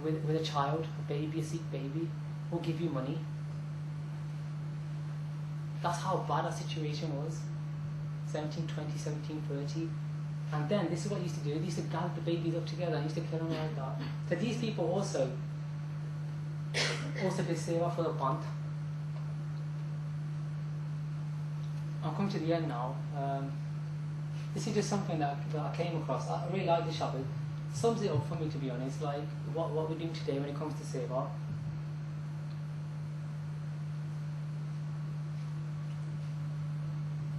with a child, a baby, a Sikh baby, we'll give you money. That's how bad our situation was. 1720, 1730. And then this is what they used to do. They used to gather the babies up together and used to kill them like that. So these people also did seva for the Panth. I'm coming to the end now. This is just something that I came across. I really like this Shabbat. Sums it up for me, to be honest, like what we're doing today when it comes to seva.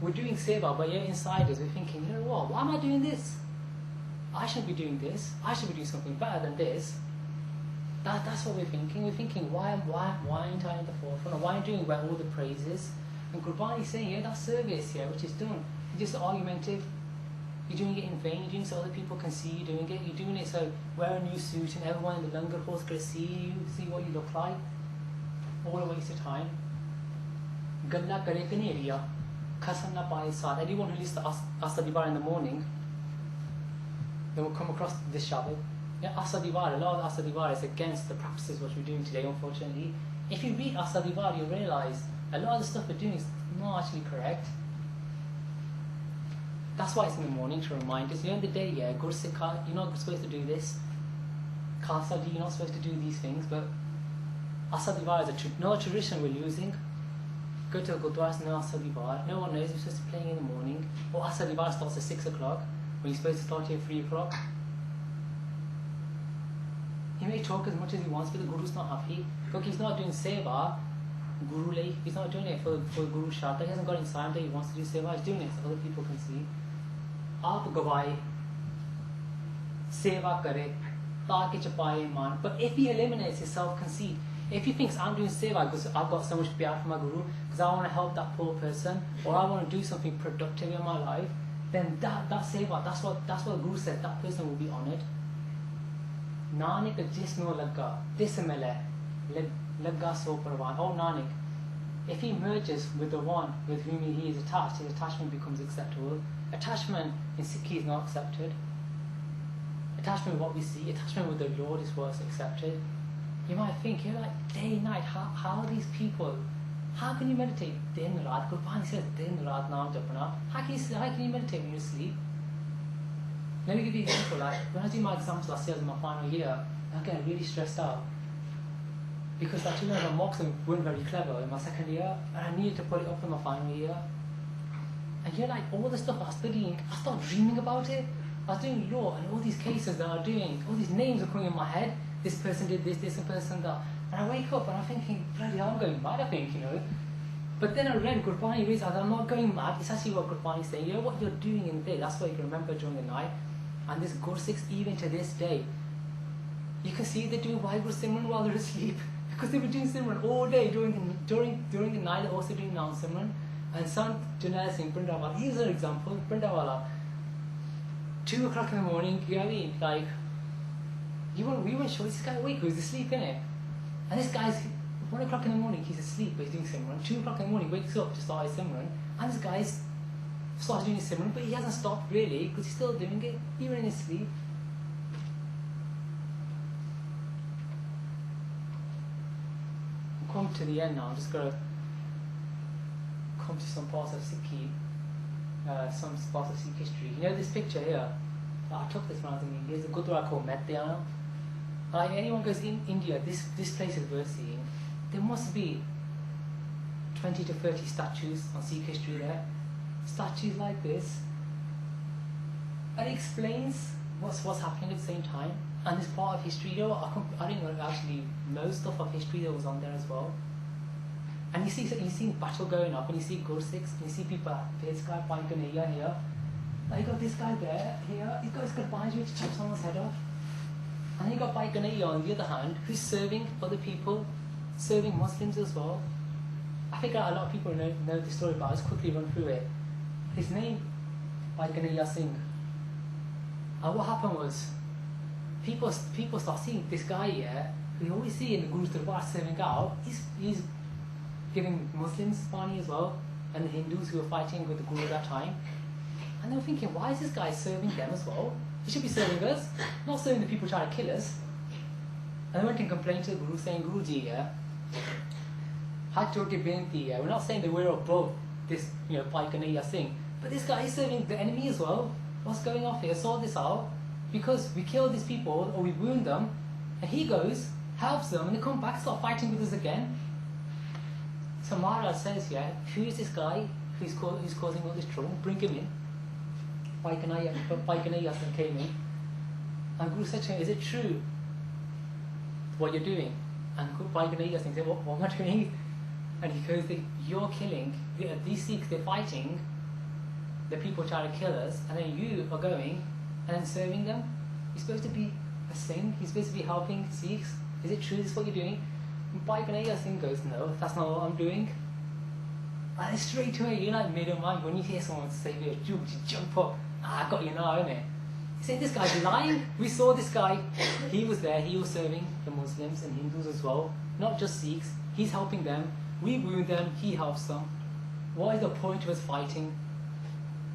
We're doing seva, but yet inside us we're thinking, you know what, why am I doing this? I shouldn't be doing this. I should be doing something better than this. That's what we're thinking. We're thinking, why ain't I in the forefront? Or why am I doing well all the praises? And Gurbani is saying, yeah, that service here, which is done, it's just argumentative. You're doing it in vain. You're doing it so other people can see you doing it. You're doing it so wear a new suit and everyone in the Langar Horse can see you, see what you look like. All a waste of time. Galla kare kaneriya. Kasana by his side. Anyone who listens to Asadibar in the morning, they will come across this Shabbat. Yeah, Asadibar, a lot of Asadibar is against the practices what we're doing today, unfortunately. If you read Asadibar, you'll realise a lot of the stuff we're doing is not actually correct. That's why it's in the morning to remind us. You know, the day, yeah, Gursikha, you're not supposed to do this. Khalsadi, you're not supposed to do these things, but Asadibar is not a tradition we're losing. Go to a Gurdwara, no Asadibar. No one knows you're supposed to be playing in the morning. Or Asadibar starts at 6 o'clock when you're supposed to start here at 3 o'clock. He may talk as much as he wants, but the Guru's not happy. Look, he's not doing seva, Guru Lay. He's not doing it for Guru Shata. He hasn't got inside that he wants to do seva. He's doing it so other people can see. Aap gawai, seva kare, taake chapaye man. But if he eliminates his self-conceit, if he thinks I'm doing seva because I've got so much pyar for my Guru, because I want to help that poor person, or I want to do something productive in my life, then that seva, that's what the Guru said, that person will be honoured. Nanak jis no lagga, this mele, lagga so parwan. Oh Nanak, if he merges with the one with whom he is attached, his attachment becomes acceptable. Attachment in Sikhi is not accepted. Attachment with what we see, attachment with the Lord is what's accepted. You might think, you're like, day and night, how are these people, how can you meditate din raat? Gurbani says din raat naam japna. How can you meditate when you sleep? Let me give you an example. Like when I do my exams last year in my final year, I'm getting really stressed out because that children of mocks weren't very clever in my second year, and I needed to put it up in my final year. And you're like, all the stuff I was studying, I started dreaming about it. I was doing law, and all these cases that I was doing, all these names are coming in my head. This person did this person that. And I wake up and I'm thinking, bloody hell, I'm going mad, I think, you know. But then I read Gurbani, realized I'm not going mad. It's actually what Gurbani is saying. You know what you're doing in the day, that's what you can remember during the night. And this Gursikhs, even to this day, you can see they're doing Vaheguru Simran while they're asleep. Because they were doing Simran all day during the night, they're also doing Naam Simran. And Sant Janel Singh Brindawala, here's an example, Brindawala. 2 o'clock in the morning, you know what I mean? Like, we weren't sure, is this guy awake or is he asleep, innit? And this guy's 1 o'clock in the morning, he's asleep, but he's doing Simran. 2 o'clock in the morning, wakes up to start his Simran. And this guy's started doing his Simran, but he hasn't stopped really, because he's still doing it, even in his sleep. I'm coming to the end now, I'm just going to come to some parts of Sikhi, some parts of Sikh history. You know this picture here? I took this when I was in India. There's a Gurdwara called Metyana. If anyone goes in India, this place is worth seeing. There must be 20 to 30 statues on Sikh history there. Statues like this. And it explains what's happening at the same time. And this part of history, you know, I didn't actually know stuff of history that was on there as well. And you see battle going up, and you see Gursikhs, and you see people like this guy, Pai Kanhaiya here. Like, you got this guy there, here, he's got his Gurbanis to chop someone's head off. And then you got Pai Kanhaiya on the other hand, who's serving other people, serving Muslims as well. I think a lot of people know the story, but I'll just quickly run through it. His name, Pai Kanhaiya Singh. And what happened was, people start seeing this guy here, who you always see in the Guru's Darbar serving out. He's giving Muslims money as well, and the Hindus who were fighting with the Guru at that time. And they were thinking, why is this guy serving them as well? He should be serving us, not serving the people trying to kill us. And they went and complained to the Guru, saying, Guruji, we're not saying that we're above this, Pai Kanhaiya Singh, but this guy is serving the enemy as well. What's going on here? Sort this out, because we kill these people or we wound them, and he goes, helps them, and they come back, start fighting with us again. So Maharaj says, who is this guy who's causing all this trouble? Bring him in. Pai Kanhaiya Singh came in, and Guru said to him, is it true what you're doing? And Pai Kanhaiya Singh said, what am I doing? And he goes, you're killing, these Sikhs, they're fighting the people trying to kill us, and then you are going and then serving them. You're supposed to be a Singh, you're supposed to be helping Sikhs. Is it true this is what you're doing? And Pai Kanhaiya Singh goes, no, that's not what I'm doing. And straight away, you're like made of mind when you hear someone say, you jump up, I got you now, innit? You say, this guy's lying. We saw this guy, he was there, he was serving the Muslims and Hindus as well, not just Sikhs. He's helping them, we wound them, he helps them. What is the point of us fighting?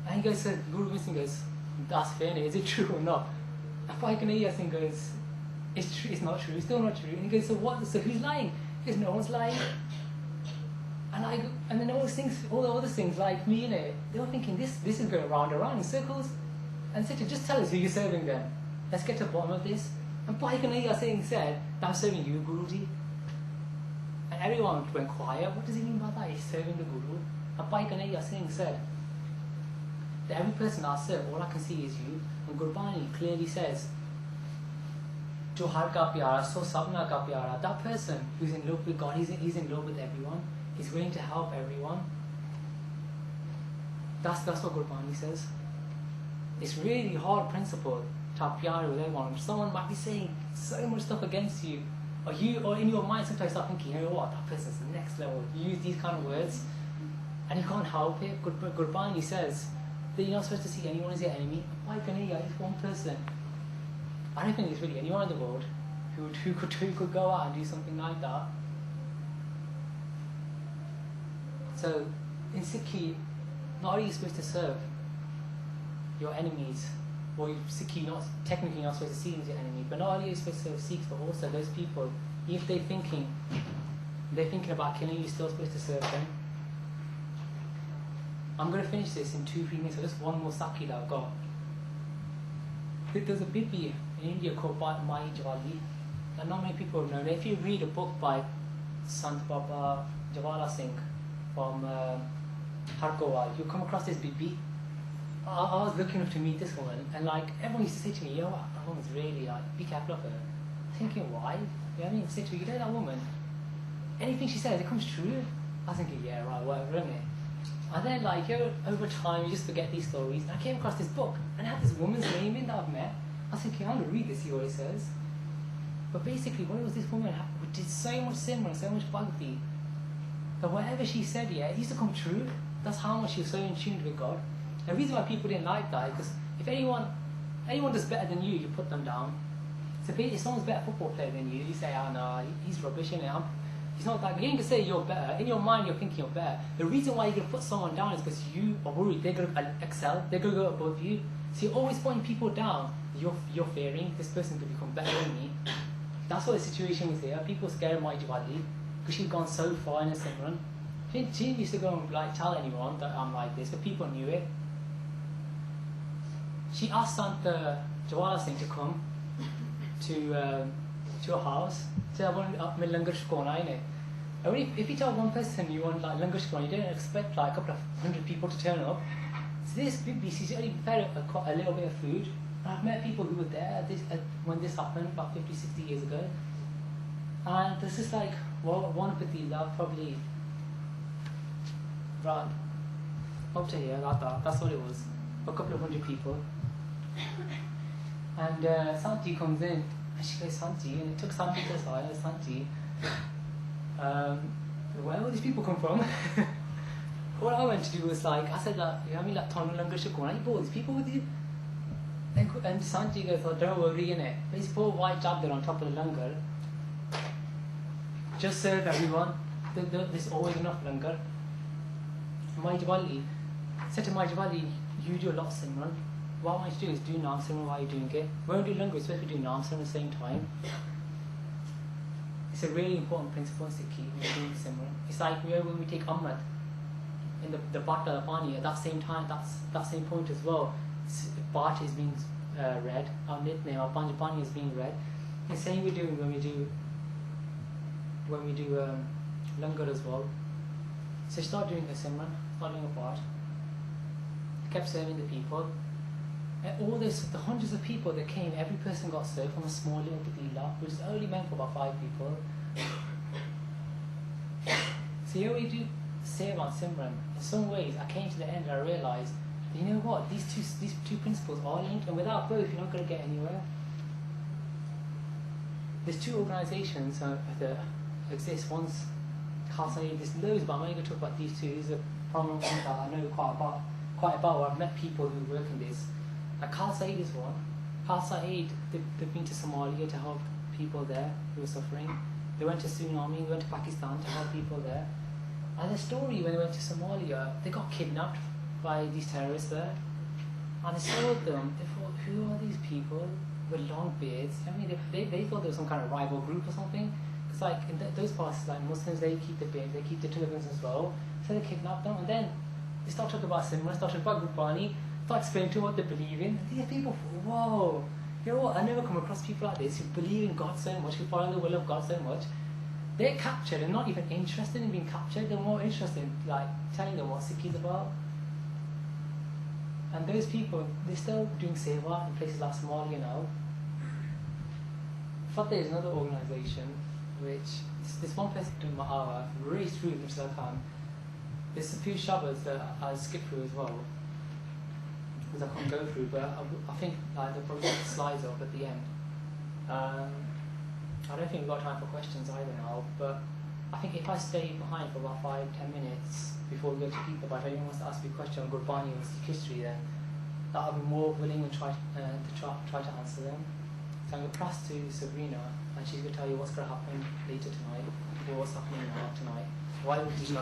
And he goes, Guru Gobind Singh goes, that's fair, is it true or not? And Pai Kanhaiya Singh goes, it's true, it's not true, it's still not true. And he goes, so who's lying? He goes, no one's lying. And then all the other things like me, they were thinking this is going round and round in circles. And said, just tell us who you're serving then. Let's get to the bottom of this. And Pai Kanhaiya Singh said, I'm serving you, Guruji. And everyone went quiet. What does he mean by that? He's serving the Guru. And Pai Kanhaiya Singh said that every person I serve, all I can see is you. And Gurbani clearly says, Jo har ka pyara, so sabna ka pyara. That person who's in love with God, he's in love with everyone. He's willing to help everyone. That's what Gurbani says. It's really hard principle to have pyara with everyone. Someone might be saying so much stuff against you, or in your mind sometimes start thinking, you know what, that person's the next level. You use these kind of words, and you can't help it. Gurbani says that you're not supposed to see anyone as your enemy. Pai Kanhaiya is one person. I don't think there's really anyone in the world who could go out and do something like that. So, in Sikhi, not only are you supposed to serve your enemies, or Sikhi technically not supposed to see them as your enemy, but not only are you supposed to serve Sikhs, but also those people, if they're thinking about killing you, you're still supposed to serve them. I'm going to finish this in 2-3 minutes, so just one more Sakhi that I've got. There's a Bibi in India called Mai Jawali, and not many people know that. If you read a book by Sant Baba Jawala Singh from Harkowal, you'll come across this Bibi. I was looking up to meet this woman, and like everyone used to say to me, you know what, that woman's really be careful of her. Thinking, why? You know what I mean? Say to me, you know that woman, anything she says, it comes true. I was thinking, yeah, right, whatever, isn't it? And then over time you just forget these stories. And I came across this book, and it had this woman's name in that I've met. I was thinking, I'm going to read this, see what it says. But basically, what it was, this woman who did so much simran, so much bhakti, that whatever she said, it used to come true. That's how much she was so in tune with God. And the reason why people didn't like that is because if anyone does better than you, you put them down. So if someone's a better football player than you, you say, oh no, he's rubbish, innit? He's not that good. You ain't gonna say you're better. In your mind, you're thinking you're better. The reason why you're gonna put someone down is because you are worried they're gonna excel, they're gonna go above you. So you're always putting people down. You're fearing this person could become better than me. That's what the situation was here. People scared of Mai Jawali because she'd gone so far in a simran. She didn't used to go and tell anyone that I'm like this, but people knew it. She asked Sant Jawala Singh to come to a house. So I want langar shkona, innit? And if you tell one person you want langar shkona, you don't expect a couple of 100 people to turn up. So this Bibi, she's only prepared a little bit of food. And I've met people who were there when this happened about 50, 60 years ago. And this is one of the love probably right up to here, like that. That's all it was. A couple of hundred people. And Santi comes in, and she goes, Santi, and it took Santi to the side. Santi, where all these people come from? What I went to do was like, I said that, you know what I mean, like, Tonu Langar Shukuna, you brought these people with you? And Santi goes, oh, don't worry, innit? He's put white chadar on top of the langar. Just serve everyone. There's always enough langar. Majwali said to Majwali, you do a lot of Simran. What I want you to do is do Naam Simran while you're doing it. When we do langar, we're supposed to do Naam Simran at the same time. It's a really important principle to keep when you're doing Simran. It's like when we take Amrit in the Bata Pani at that same time, that same point as well. Bhat is being read, our nitname, our Panjapani is being read. The same we're doing when we do langar as well. So start doing the Simran, start doing a Bhat. Kept serving the people. And all this, the hundreds of people that came, every person got served from a small little patila, which is only meant for about 5 people. So here we do Seva and Simran. In some ways, I came to the end and I realised, you know what, these two principles are linked, and without both, you're not going to get anywhere. There's 2 organisations that exist. One's Khalsa, there's loads, but I'm only going to talk about these 2. These are prominent ones that I know quite about, where I've met people who work in this. Khalsa Aid is one. Khalsa Aid, they've been to Somalia to help people there who are suffering. They went to Tsunami, went to Pakistan to help people there. And the story, when they went to Somalia, they got kidnapped by these terrorists there. And they saw them, they thought, who are these people with long beards? I mean, they thought there was some kind of rival group or something. Because like in those parts, like Muslims, they keep the beards, they keep the turbans as well. So they kidnapped them, and then they start talking about Simran, start talking about Gurbani, start explaining to them what they believe in. And these people, whoa, you know what, I never come across people like this who believe in God so much, who follow the will of God so much. They're captured and not even interested in being captured, they're more interested in like telling them what Sikh is about. And those people, they're still doing seva in places like Somalia now. But there's another organisation which, this one person doing Ma'awa, really through as much as I can. There's a few shabbas that I skip through as well, because I can't go through, but I think like they'll probably put the slides up at the end. I don't think we've got time for questions either now, but I think if I stay behind for about 5-10 minutes before we go to Gita, but if anyone wants to ask me a question on Gurbani or Sikh history, then I'll be more willing and try to answer them. So I'm going to pass to Sabrina, and she's going to tell you what's going to happen later tonight, or what's happening now tonight. Why would you